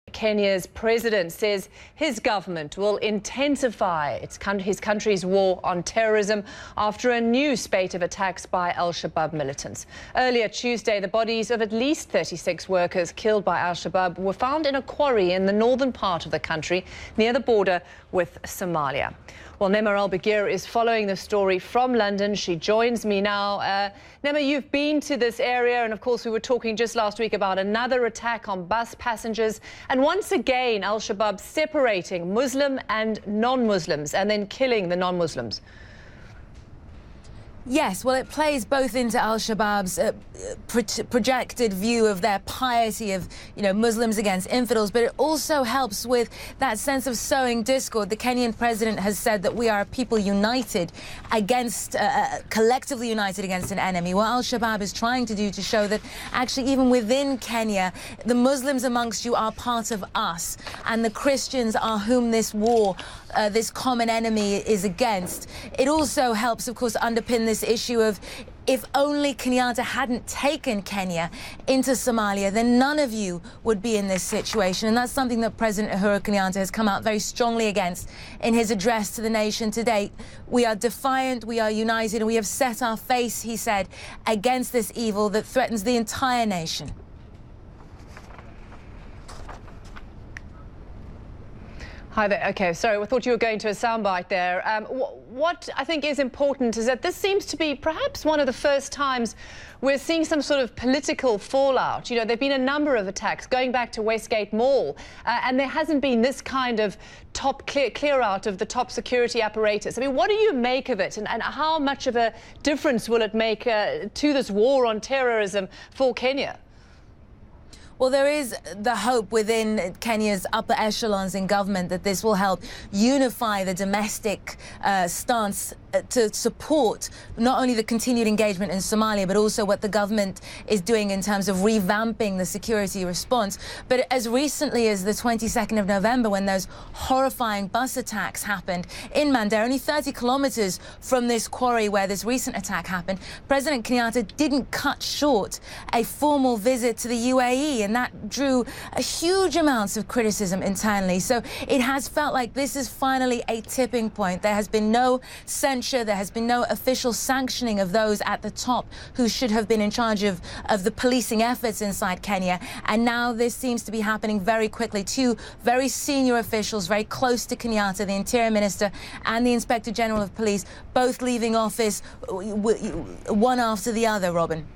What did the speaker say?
Kenya's president says his government will intensify his country's war on terrorism after a new spate of attacks by Al-Shabaab militants. Earlier Tuesday, the bodies of at least 36 workers killed by Al-Shabaab were found in a quarry in the northern part of the country near the border with Somalia. Well, Nema Al-Bagir is following the story from London. She joins me now. Nema, you've been to this area, and of course we were talking just last week about another attack on bus passengers. And once again, Al-Shabaab separating Muslim and non-Muslims and then killing the non-Muslims. Yes, well, it plays both into Al-Shabaab's projected view of their piety of, Muslims against infidels, but it also helps with that sense of sowing discord. The Kenyan president has said that we are a people united against, collectively united against an enemy. What Al-Shabaab is trying to do to show that actually even within Kenya, the Muslims amongst you are part of us, and the Christians are whom this war, this common enemy is against. It also helps, of course, underpin this issue of if only Kenyatta hadn't taken Kenya into Somalia, then none of you would be in this situation. And that's something that President Uhuru Kenyatta has come out very strongly against in his address to the nation today. We are defiant, we are united, and we have set our face, he said, against this evil that threatens the entire nation. Hi there. OK, sorry, I thought you were going to a soundbite there. What I think is important is that this seems to be perhaps one of the first times we're seeing some sort of political fallout. There have been a number of attacks going back to Westgate Mall, and there hasn't been this kind of clear out of the top security apparatus. I mean, what do you make of it, and how much of a difference will it make to this war on terrorism for Kenya? Well, there is the hope within Kenya's upper echelons in government that this will help unify the domestic stance to support not only the continued engagement in Somalia, but also what the government is doing in terms of revamping the security response. But as recently as the 22nd of November, when those horrifying bus attacks happened in Mandera, only 30 kilometers from this quarry where this recent attack happened, President Kenyatta didn't cut short a formal visit to the UAE, and that drew a huge amounts of criticism internally. So it has felt like this is finally a tipping point. There has been no censure, there has been no official sanctioning of those at the top who should have been in charge of the policing efforts inside Kenya. And now this seems to be happening very quickly. Two very senior officials, very close to Kenyatta, the Interior Minister and the Inspector General of Police, both leaving office one after the other, Robin.